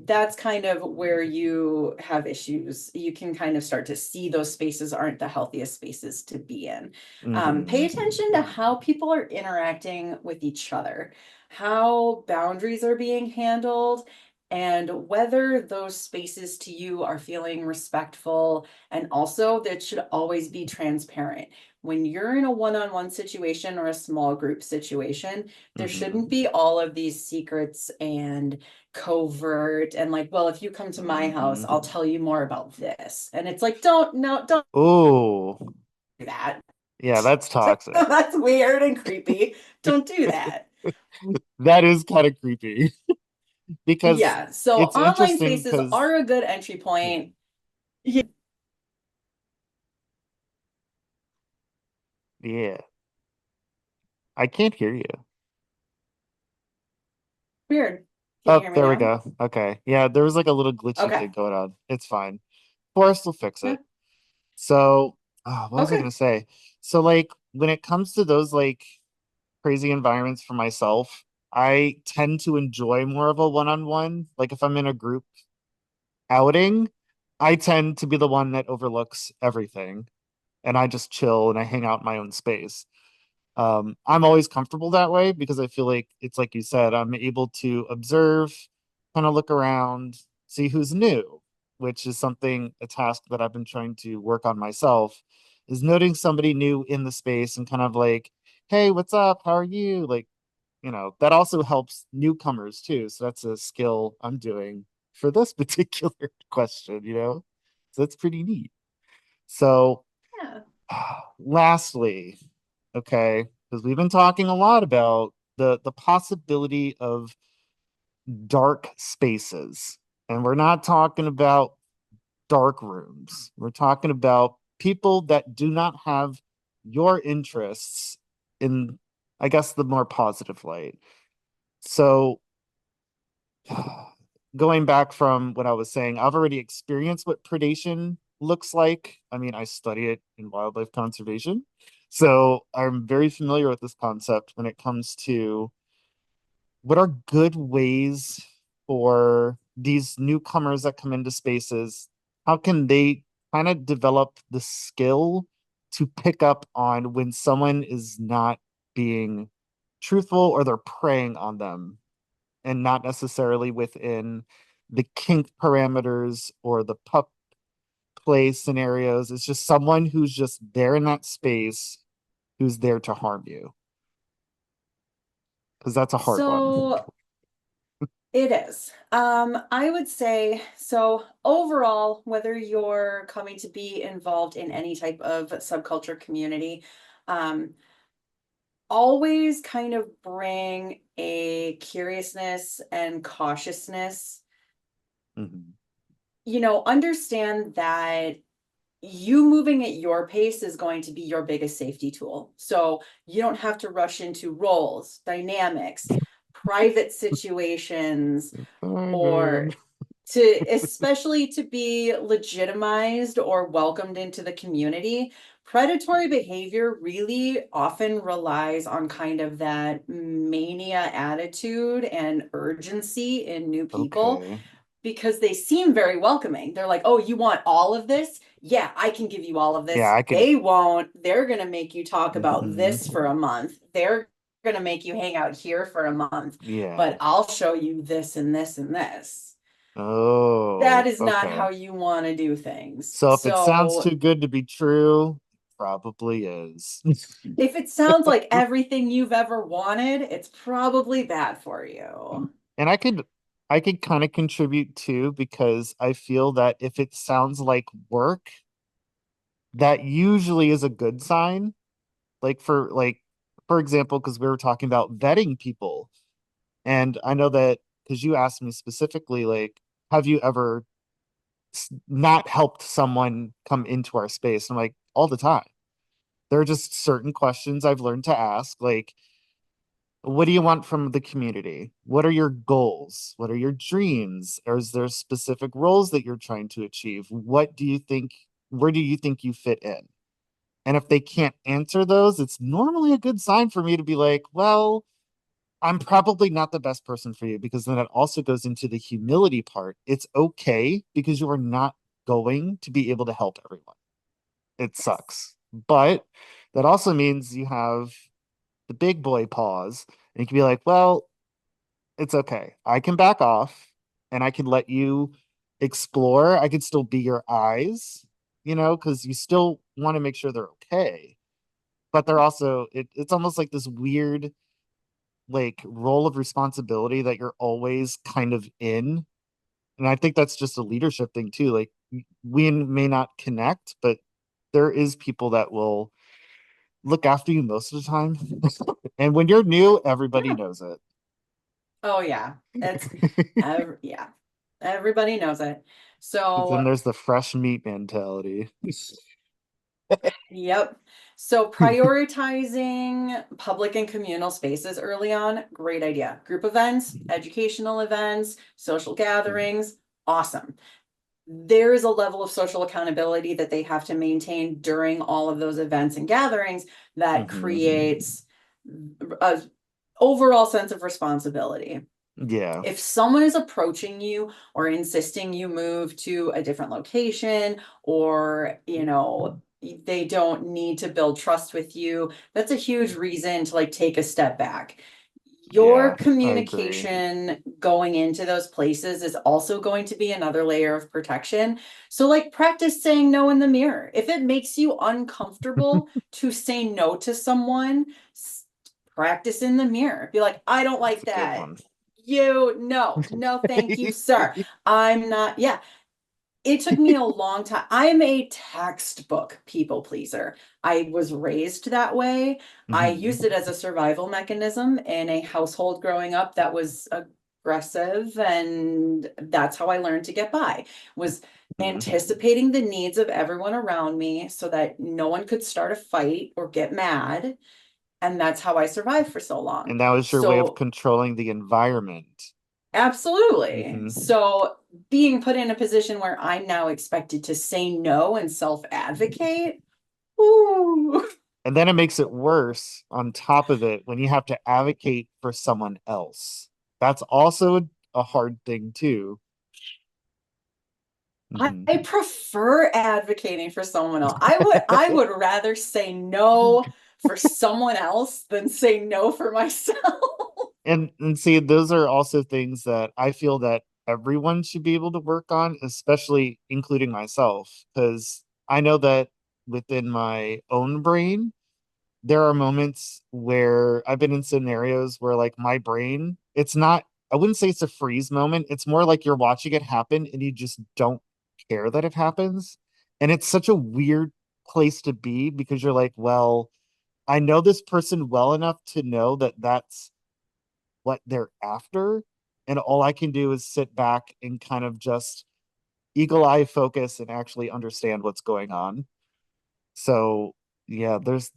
that's kind of where you have issues. You can kind of start to see those spaces aren't the healthiest spaces to be in. Pay mhm, attention to how people are interacting with each other, how boundaries are being handled, and whether those spaces to you are feeling respectful. And also, that should always be transparent. When you're in a one-on-one situation or a small group situation, there shouldn't mhm. be all of these secrets and covert and like, well, if you come to my house, I'll Mhm. tell you more about this. And it's like, don't, no, don't Oh, do that. yeah, that's toxic. That's weird and creepy. Don't do that. That is kind of creepy because Yeah. So it's online interesting spaces because are a good entry point. Yeah, yeah, I can't hear you. weird. Can you Oh, hear me there we now? go. Okay. Yeah, there was like a little glitchy Okay. thing going on. It's fine. Forrest will fix Yeah. it. So, what was I Okay. gonna say? So, like, when it comes to those like crazy environments for myself, I tend to enjoy more of a one-on-one. Like, if I'm in a group outing, I tend to be the one that overlooks everything, and I just chill and I hang out in my own space. I'm always comfortable that way because I feel like it's like you said, I'm able to observe, kind of look around, see who's new, which is something, a task that I've been trying to work on myself, is noting somebody new in the space and kind of like, hey, what's up? How are you? Like, that also helps newcomers too. So that's a skill I'm doing for this particular question. So that's pretty neat. So Yeah. lastly, okay. because we've been talking a lot about the possibility of dark spaces. And we're not talking about dark rooms. We're talking about people that do not have your interests in, I guess, the more positive light. So, going back from what I was saying, I've already experienced what predation looks like. I mean, I study it in wildlife conservation. So I'm very familiar with this concept when it comes to what are good ways for these newcomers that come into spaces? How can they kind of develop the skill to pick up on when someone is not being truthful or they're preying on them and not necessarily within the kink parameters or the pup play scenarios? It's just someone who's just there in that space who's there to harm you, because that's a hard one. So it is. I would say so overall, whether you're coming to be involved in any type of subculture community, um, always kind of bring a curiousness and cautiousness. Mhm. Understand that you moving at your pace is going to be your biggest safety tool. So you don't have to rush into roles, dynamics, private situations, Fine, or man. especially to be legitimized or welcomed into the community. Predatory behavior really often relies on kind of that mania attitude and urgency in new people Okay. because they seem very welcoming. They're like, oh, you want all of this? Yeah, I can give you all of Yeah, this. I could. They won't. They're going to make you talk about Mhm. this for a month. They're going to make you hang out here for a month, but Yeah. I'll show you this and this and this. That Oh, is not okay. how you want to do things. So if it sounds So too good to be true, probably is. if it sounds like everything you've ever wanted, it's probably bad for you. And I could kind of contribute too, because I feel that if it sounds like work, that usually is a good sign. For example, because we were talking about vetting people. And I know that because you asked me specifically, like, have you ever not helped someone come into our space? I'm like, all the time. There are just certain questions I've learned to ask, like, what do you want from the community? What are your goals? What are your dreams? Or is there specific roles that you're trying to achieve? Where do you think you fit in? And if they can't answer those, it's normally a good sign for me to be like, well, I'm probably not the best person for you, because then it also goes into the humility part. It's okay because you are not going to be able to help everyone. It Yes. sucks. But that also means you have the big boy pause, and you can be like, well, it's okay. I can back off and I can let you explore. I can still be your eyes, because you still want to make sure they're okay. But they're also, it's almost like this weird, like, role of responsibility that you're always kind of in. And I think that's just a leadership thing too. Like, we may not connect, but there is people that will look after you most of the time. And when you're new, everybody Yeah. knows it. Oh yeah. Yeah. Everybody knows it. Because then So, there's the fresh meat mentality. yep. So prioritizing public and communal spaces early on, great idea. Group events, educational events, social gatherings, awesome. There is a level of social accountability that they have to maintain during all of those events and gatherings that Mhm. creates a overall sense of responsibility. Yeah. If someone is approaching you or insisting you move to a different location, or they don't need to build trust with you, that's a huge reason to like take a step back. Your Yeah, I agree. communication going into those places is also going to be another layer of protection. So like practice saying no in the mirror. If it makes you uncomfortable to say no to someone, practice in the mirror. Be like, I don't That's like a good that. one. No, thank you, sir. I'm not, yeah. it took me a long time. I am a textbook people pleaser. I was raised that way. I used it as a survival mechanism in a household growing up that was aggressive, and that's how I learned to get by, was anticipating the needs of everyone around me so that no one could start a fight or get mad. And that's how I survived for so long. And that was your way of So controlling the environment. absolutely. Hmm. So being put in a position where I'm now expected to say no and self-advocate, ooh. And then it makes it worse on top of it when you have to advocate for someone else. That's also a hard thing too. Hmm. I prefer advocating for someone else. I would rather say no for someone else than say no for myself. And see, those are also things that I feel that everyone should be able to work on, especially including myself, because I know that within my own brain, there are moments where I've been in scenarios where like my brain, it's not, I wouldn't say it's a freeze moment. It's more like you're watching it happen and you just don't care that it happens. And it's such a weird place to be because you're like, well, I know this person well enough to know that that's what they're after. And all I can do is sit back and kind of just eagle eye focus and actually understand what's going on. So yeah, there's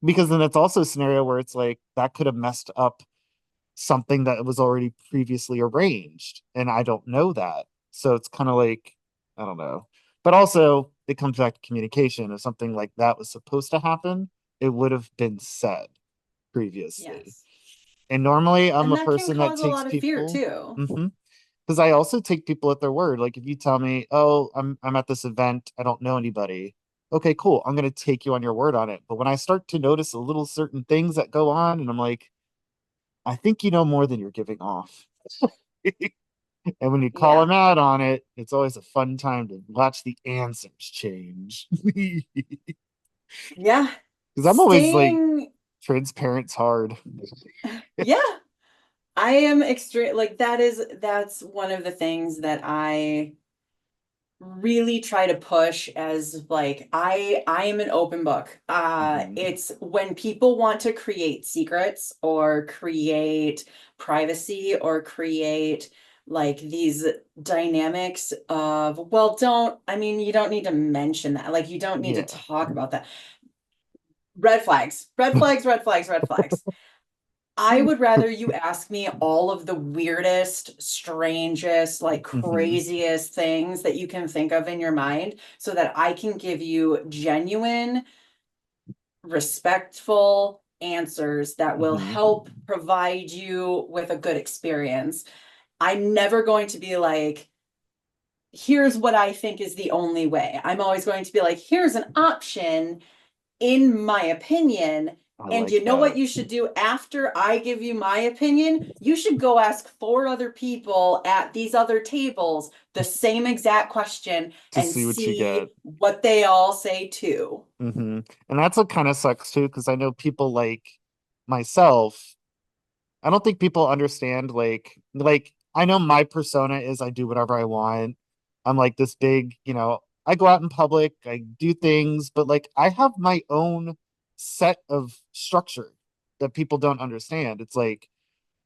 because then it's also a scenario where it's like that could have messed up something that was already previously arranged and I don't know that, so it's kind of like I don't know, but also it comes back to communication. If something like that was supposed to happen, it would have been said previously. Yes. And normally I'm And a that can person that cause a takes lot of fear people. too. Hmm. Because I also take people at their word. Like if you tell me, "Oh, I'm at this event, I don't know anybody." Okay, cool. I'm gonna take you on your word on it. But when I start to notice a little certain things that go on, and I'm like, I think you know more than you're giving off. And when you call Yeah. them out on it, it's always a fun time to watch the answers change. Yeah. Because I'm always like, Staying, transparent's hard. yeah. I am extreme, like that's one of the things that I really try to push, as like I am an open book. Mhm. It's when people want to create secrets or create privacy or create like these dynamics of, well, don't, I mean, you don't need to mention that, like you don't need to Yeah. talk about that. Red flags, red flags, red flags, red flags. I would rather you ask me all of the weirdest, strangest, like Hmm. craziest things that you can think of in your mind so that I can give you genuine, respectful answers that will Hmm. help provide you with a good experience. I'm never going to be like, here's what I think is the only way. I'm always going to be like, here's an option in my opinion. I And like you know what that. you should do after I give you my opinion? You should go ask four other people at these other tables the same exact question To and see what you get. see what they all say too. Hmm. And that's what kind of sucks too, because I know people like myself, I don't think people understand like I know my persona is I do whatever I want. I'm like this big, I go out in public, I do things, but like I have my own set of structure that people don't understand. It's like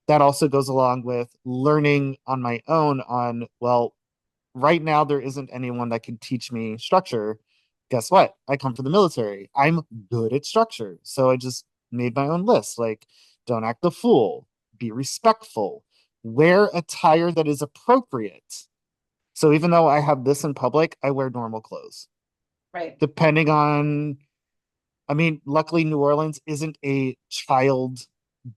that also goes along with learning on my own on, well, right now there isn't anyone that can teach me structure. Guess what? I come from the military. I'm good at structure. So I just made my own list. Like, don't act the fool, be respectful, wear attire that is appropriate. So even though I have this in public, I wear normal clothes. Right. Depending on, I mean, luckily New Orleans isn't a child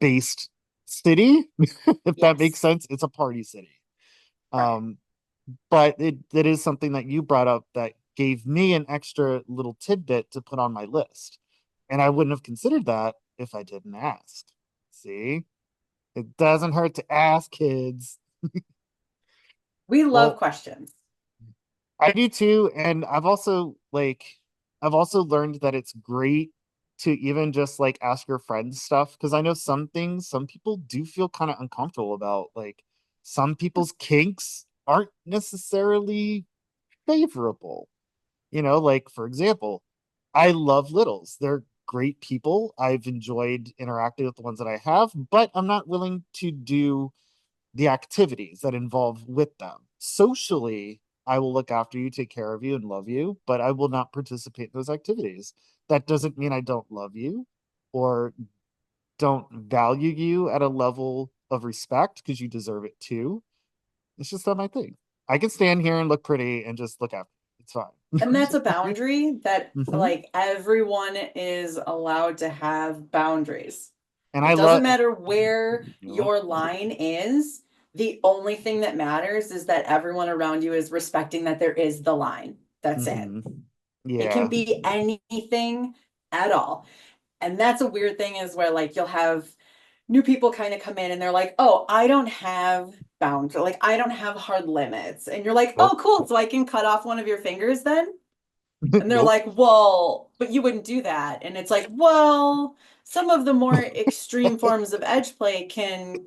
based city, if that makes Yes. sense. It's a party city. Right. Um, but it is something that you brought up that gave me an extra little tidbit to put on my list. And I wouldn't have considered that if I didn't ask. See, it doesn't hurt to ask, kids. We love Well, questions. I do too. And I've also learned that it's great to even just like ask your friends stuff. Cause I know some things some people do feel kind of uncomfortable about. Like some people's kinks aren't necessarily favorable. Like for example, I love littles. They're great people. I've enjoyed interacting with the ones that I have, but I'm not willing to do the activities that involve with them. Socially, I will look after you, take care of you, and love you, but I will not participate in those activities. That doesn't mean I don't love you or don't value you at a level of respect because you deserve it too. It's just not my thing. I can stand here and look pretty and just look after you. It's And fine. that's a boundary that Hmm. like everyone is allowed to have boundaries. And I It doesn't love, matter where you your line is. The only thing that matters is that everyone around you is respecting that there is the line. That's it. hmm It can yeah, be anything at all. And that's a weird thing is where like you'll have new people kind of come in and they're like, "Oh, I don't have boundaries. Like I don't have hard limits." And you're like, nope, "Oh, cool. So I can cut off one of your fingers then?" And they're nope. like, "Well, but you wouldn't do that." And it's like, "Well, some of the more extreme forms of edge play can,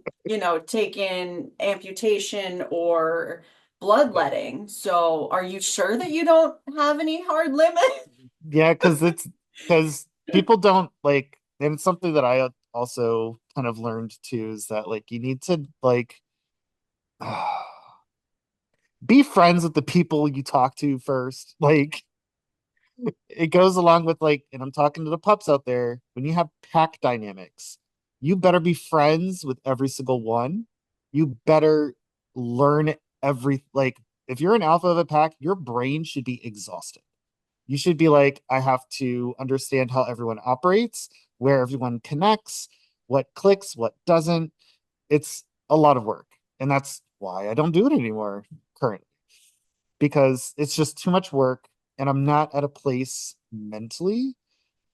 take in amputation or bloodletting. So, are you sure that you don't have any hard limits?" Yeah, because people don't like, and it's something that I also kind of learned too, is that like you need to like be friends with the people you talk to first. Like it goes along with like, and I'm talking to the pups out there, when you have pack dynamics, you better be friends with every single one. You better learn like if you're an alpha of a pack, your brain should be exhausted. You should be like, I have to understand how everyone operates, where everyone connects, what clicks, what doesn't. It's a lot of work. And that's why I don't do it anymore currently, because it's just too much work. And I'm not at a place mentally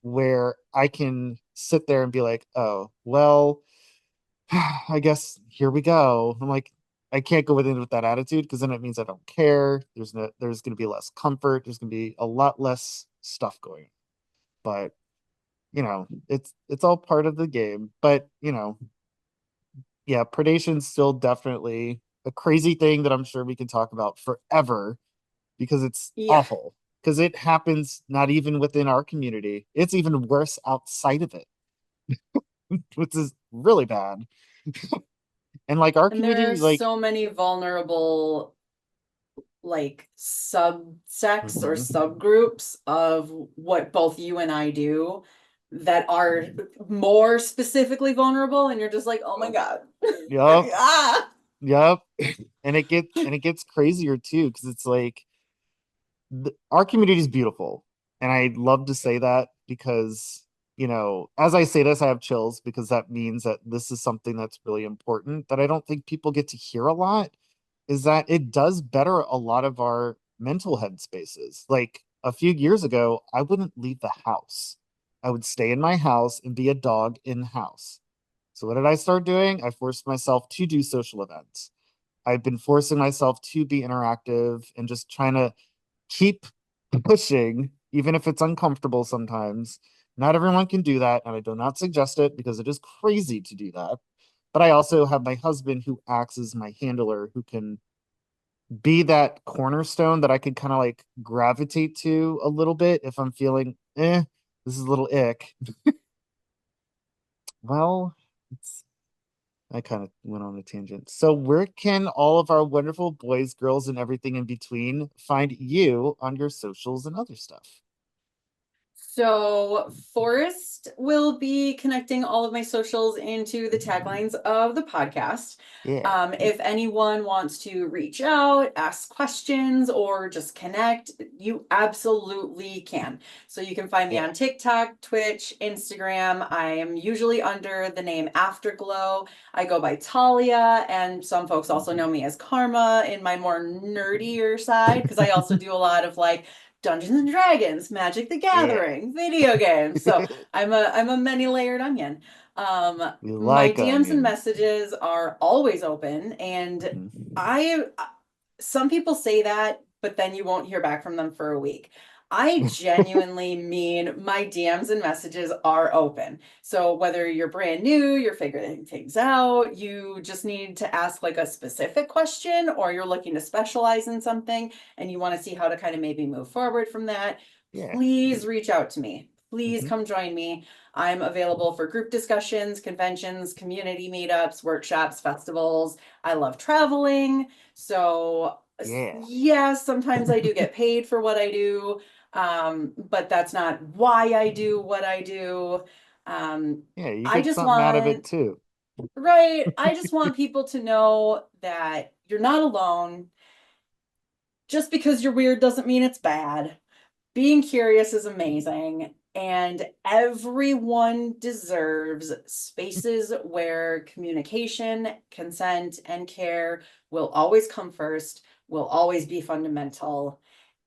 where I can sit there and be like, oh, well, I guess here we go. I'm like, I can't go within with that attitude because then it means I don't care. There's going to be less comfort. There's going to be a lot less stuff going on. But it's all part of the game. But yeah, predation's still definitely a crazy thing that I'm sure we can talk about forever because it's Yeah. awful. Because it happens not even within our community. It's even worse outside of it, which is really bad. And like our And there are community, like, so many vulnerable like subsects or mhm. subgroups of what both you and I do that are more specifically vulnerable, and you're just like, oh my God. Yep, Ah. yep. And it gets crazier too, because it's like our community is beautiful, and I love to say that because as I say this, I have chills because that means that this is something that's really important that I don't think people get to hear a lot. Is that it does better a lot of our mental head spaces. Like a few years ago, I wouldn't leave the house. I would stay in my house and be a dog in house. So what did I start doing? I forced myself to do social events. I've been forcing myself to be interactive and just trying to keep pushing, even if it's uncomfortable sometimes. Not everyone can do that, and I do not suggest it because it is crazy to do that. But I also have my husband who acts as my handler, who can be that cornerstone that I could kind of like gravitate to a little bit if I'm feeling, this is a little ick. Well, I kind of went on a tangent. So, where can all of our wonderful boys, girls, and everything in between find you on your socials and other stuff? So, Forrest will be connecting all of my socials into the taglines of the podcast. Yeah. If anyone wants to reach out, ask questions, or just connect, you absolutely can. So, you can find me Yeah. on TikTok, Twitch, Instagram. I am usually under the name Afterglow. I go by Talia, and some folks also Mhm. know me as Karma in my more nerdier side because I also do a lot of like Dungeons and Dragons, Magic the Yeah. Gathering, video games. So I'm a many layered onion. We My like DMs and onions. messages are always open, and Mhm. I some people say that, but then you won't hear back from them for a week. I genuinely mean my DMs and messages are open. So whether you're brand new, you're figuring things out, you just need to ask like a specific question, or you're looking to specialize in something and you want to see how to kind of maybe move forward from that, Yeah. please reach out to me. Please Mhm. come join me. I'm available for group discussions, conventions, community meetups, workshops, festivals. I love traveling. So Yeah. yeah, sometimes I do get paid for what I do, but that's not why I do what I do. Yeah, you I get just something out of it want, too. right, I just want people to know that you're not alone. Just because you're weird doesn't mean it's bad. Being curious is amazing, and everyone deserves spaces where communication, consent, and care will always come first, will always be fundamental.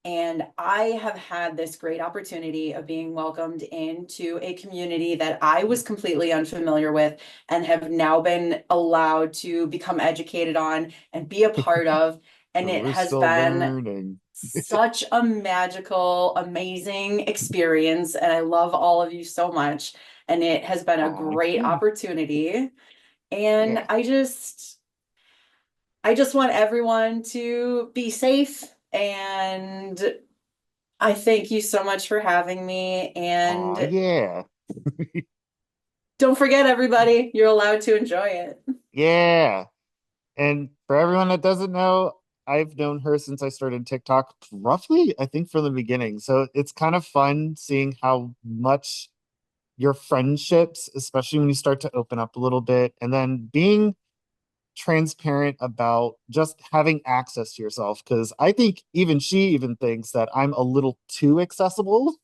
And I have had this great opportunity of being welcomed into a community that I was completely unfamiliar with and have now been allowed to become educated on and be a part of. And it We're has still been learning. such a magical, amazing experience. And I love all of you so much. And it has been a Aw. great opportunity. And Yeah. I just want everyone to be safe, and I thank you so much for having me. Aw, And yeah. don't forget, everybody, you're allowed to enjoy it. Yeah. And for everyone that doesn't know, I've known her since I started TikTok, roughly, I think, from the beginning. So it's kind of fun seeing how much your friendships, especially when you start to open up a little bit, and then being transparent about just having access to yourself. Because I think even she even thinks that I'm a little too accessible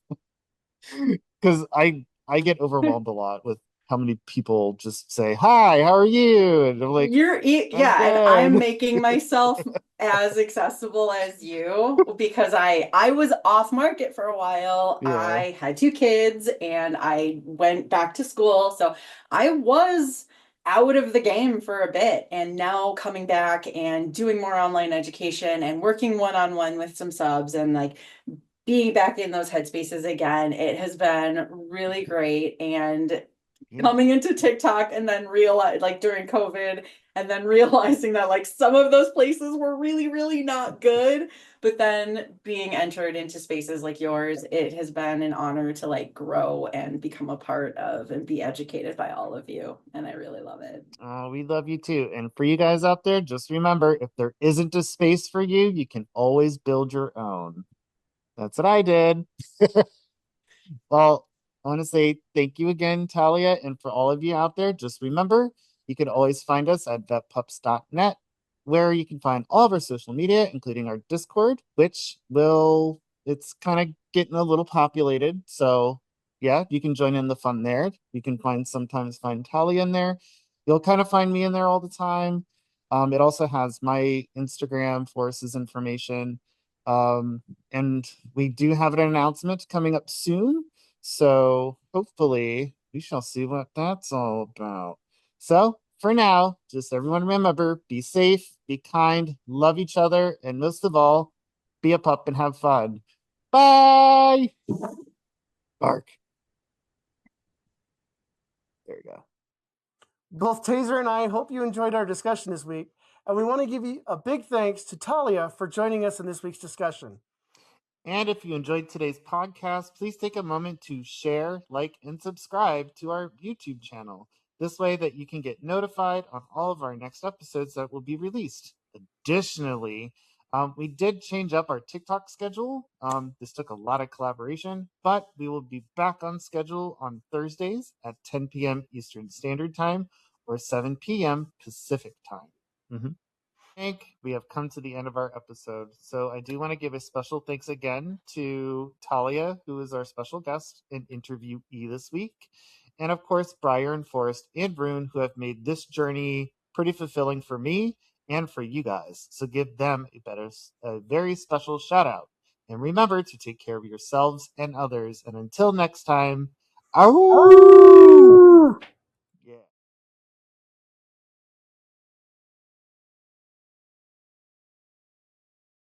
because I get overwhelmed a lot with how many people just say, "Hi, how are you?" And I'm like, "I'm Yeah, and I'm good." making myself as accessible as you because I was off market for a while. Yeah. I had two kids and I went back to school, so I was out of the game for a bit, and now coming back and doing more online education and working one-on-one with some subs and like being back in those headspaces again, it has been really great. And Yeah. coming into TikTok and then realize like during COVID and then realizing that like some of those places were really, really not good. But then being entered into spaces like yours, it has been an honor to like grow and become a part of and be educated by all of you. And I really love it. We love you too. And for you guys out there, just remember if there isn't a space for you, you can always build your own. That's what I did. Well, I want to say thank you again, Talia. And for all of you out there, just remember you can always find us at vetpups.net, where you can find all of our social media, including our Discord, which it's kind of getting a little populated. So, yeah, you can join in the fun there. You can sometimes find Talia in there. You'll kind of find me in there all the time. It also has my Instagram, Force's information. Um, and we do have an announcement coming up soon. So hopefully we shall see what that's all about. So for now, just everyone remember, be safe, be kind, love each other, and most of all, be a pup and have fun. Bye. Bark. There you go. Both Taser and I hope you enjoyed our discussion this week, and we want to give you a big thanks to Talia for joining us in this week's discussion. And if you enjoyed today's podcast, please take a moment to share, like, and subscribe to our YouTube channel. This way that you can get notified on all of our next episodes that will be released. Additionally, we did change up our TikTok schedule. This took a lot of collaboration, but we will be back on schedule on Thursdays at 10 p.m. Eastern Standard Time or 7 p.m. Pacific Time. Mhm. Think we have come to the end of our episode. So I do want to give a special thanks again to Talia, who is our special guest and interviewee this week. And of course, Briar and Forest and Rune, who have made this journey pretty fulfilling for me and for you guys. So give them a very special shout out. And remember to take care of yourselves and others. And until next time, ow!